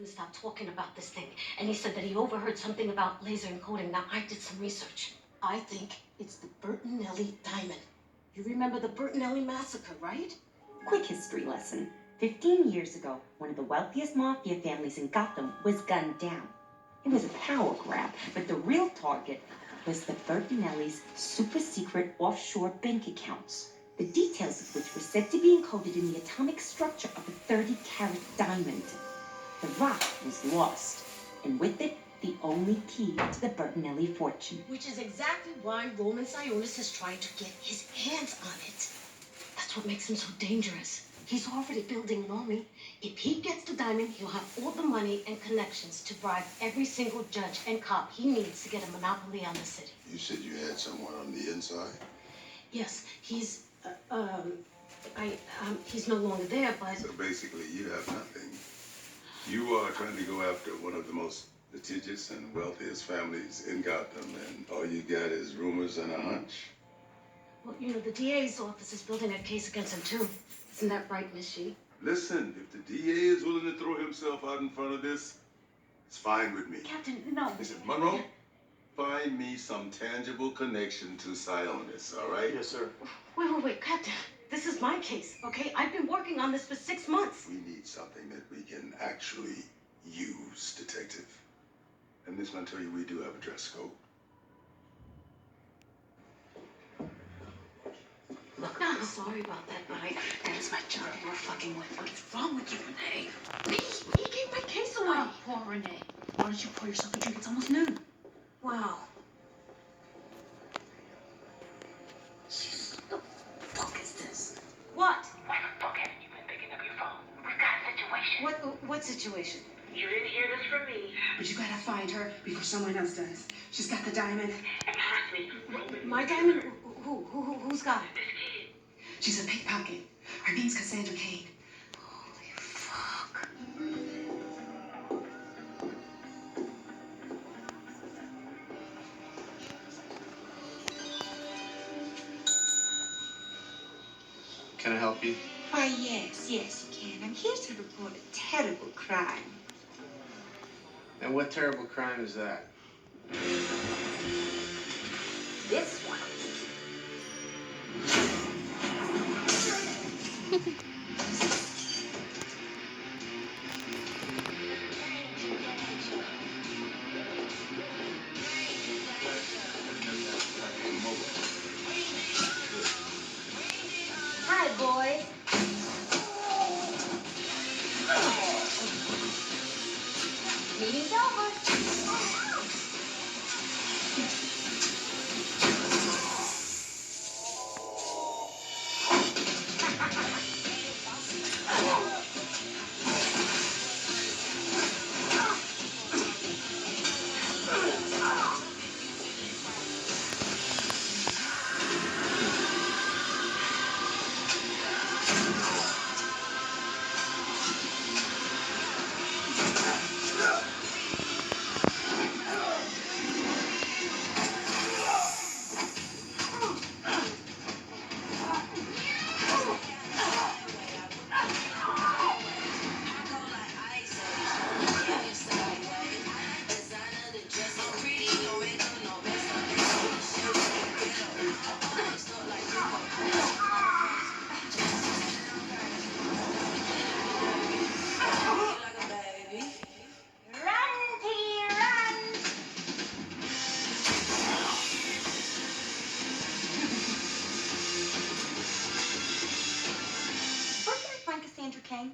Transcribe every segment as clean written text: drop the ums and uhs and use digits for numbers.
Stop talking about this thing. And he said that he overheard something about laser encoding. Now, I did some research. I think it's the Bertinelli diamond. You remember the Bertinelli massacre, right? Quick history lesson. 15 years ago, one of the wealthiest mafia families in Gotham was gunned down. It was a power grab, but the real target was the Bertinelli's super secret offshore bank accounts, the details of which were said to be encoded in the atomic structure of a 30-carat diamond. The rock was lost, and with it, the only key to the Bertinelli fortune. Which is exactly why Roman Sionis is trying to get his hands on it. That's what makes him so dangerous. He's already building an army. If he gets the diamond, he'll have all the money and connections to bribe every single judge and cop he needs to get a monopoly on the city. You said you had someone on the inside? Yes, he's no longer there, but... So basically, you have nothing. You are trying to go after one of the most litigious and wealthiest families in Gotham, and all you got is rumors and a hunch? Well, you know, the DA's office is building a case against him, too. Isn't that right, Miss Shi? Listen, if the DA is willing to throw himself out in front of this, it's fine with me. Captain, no. Listen, Monroe, find me some tangible connection to Sionis, all right? Yes, sir. Wait, Captain. This is my case, okay? I've been working on this for 6 months. We need something that we can actually use, Detective. And Miss Montoya, we do have a dress code. Look, I'm sorry about that, but that was my job you were fucking with. What's wrong with you, Renee? He gave my case away. Oh, poor Renee. Why don't you pour yourself a drink? It's almost noon. Wow. What? Why the fuck haven't you been picking up your phone? We've got a situation. What situation? You didn't hear this from me. But you gotta find her before someone else does. She's got the diamond. And trust me, Roman. My diamond? Who's got it? This kid. She's a pickpocket. Her name's Cassandra Cain. Holy fuck. Can I help you? Why, yes, you can. I'm here to report a terrible crime. And what terrible crime is that? This one. Hi, boys. Meeting's over. Cain?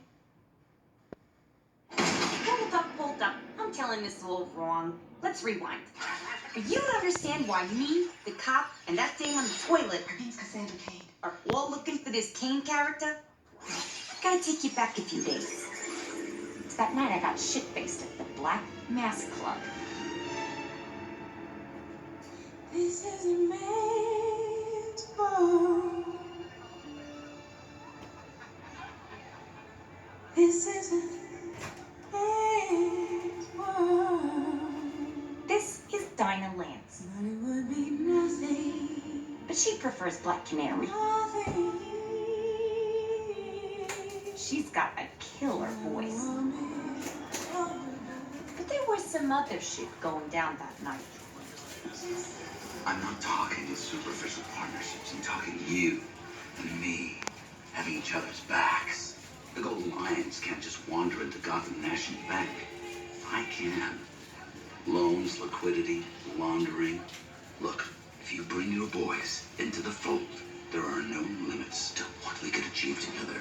Hold up. I'm telling this all wrong. Let's rewind. You don't understand why me, the cop, and that thing on the toilet, Her name's Cassandra Cain. are all looking for this Cain character? Gotta take you back a few days. It's that night I got shit-faced at the Black Mask Club. This isn't meant for. This isn't meant for. This is Dinah Lance, But it would be nothing. but she prefers Black Canary. Nothing. She's got a killer voice. Woman, some other shit going down that night. I'm not talking superficial partnerships. I'm talking you and me having each other's backs. The Golden Lions can't just wander into Gotham National Bank. I can. Loans, liquidity, laundering. Look, if you bring your boys into the fold, there are no limits to what we could achieve together.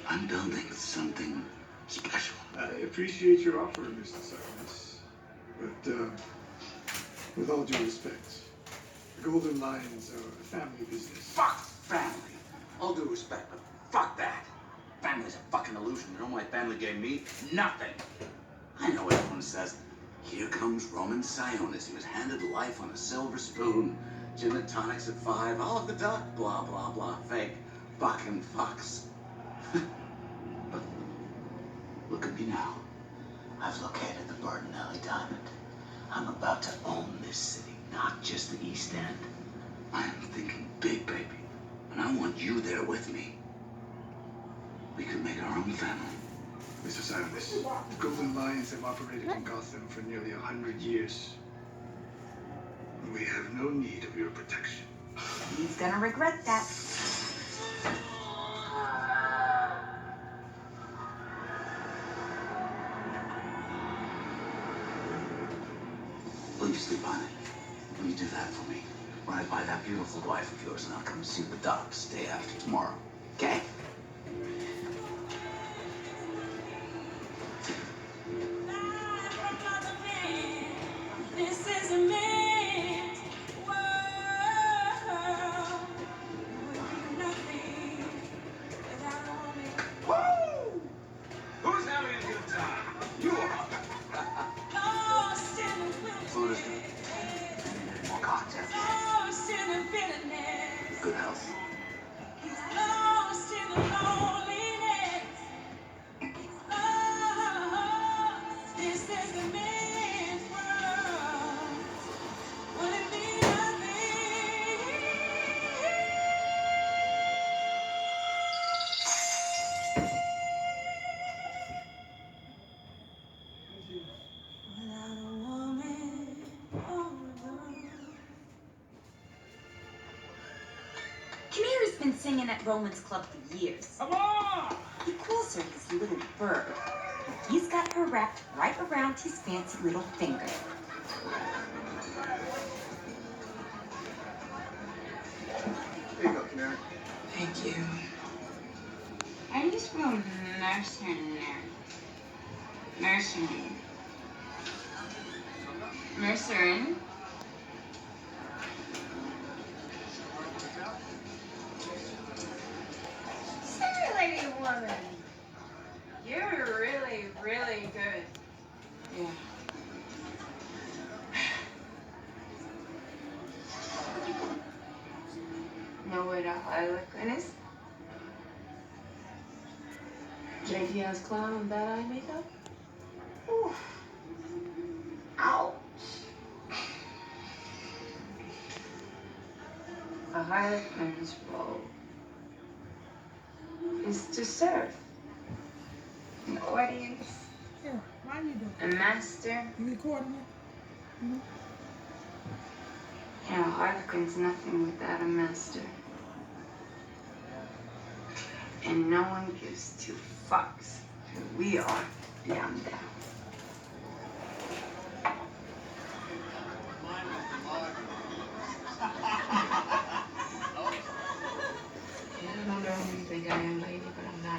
I'm building something special. I appreciate your offer, Mr. Simons. But, with all due respect, the Golden Lions are a family business. Fuck family. All due respect, but fuck that. Family's a fucking illusion. You know what my family gave me? Nothing. I know what everyone says. Here comes Roman Sionis. He was handed life on a silver spoon. Gin and tonics at 5. Olive the duck. Blah, blah, blah. Fake. Fucking fucks. But look at me now. I've located the Bertinelli diamond. I'm about to own this city, not just the East End. I am thinking big, baby. And I want you there with me. We could make our own family. Mr. Simons, the Golden Lions have operated in Gotham for nearly 100 years. We have no need of your protection. He's gonna regret that. Will you sleep on it? Will you do that for me? Run it by that beautiful wife of yours, and I'll come see the docs day after tomorrow. Okay? This is a man's world. Would be nothing without a woman. Woo! Who's having a good time? You are. Lost in the Food is wilderness. good. More cocktails. Lost in the bitterness. Good health. He's lost in the loneliness. He's lost. This is the man's world. Would it be nothing? Without a woman or a girl. Canary's been singing at Roman's Club for years. Come on! He calls her his little bird. He's got her wrapped right around his fancy little finger. Here you go, Canary. Thank you. How do you spell mercenary? Mercenary. Mercerin? Sorry, lady woman. You're really, really good. Yeah. Know where the Harlequin is? JT's clown and bad eye makeup? Ooh. Ouch. A Harlequin's role is to serve an audience, Yeah, why you doing? a master. You recording it? You know, Harlequin's nothing without a master. And no one gives two fucks who we are beyond that. I don't know who you think I am, lady, but I'm not.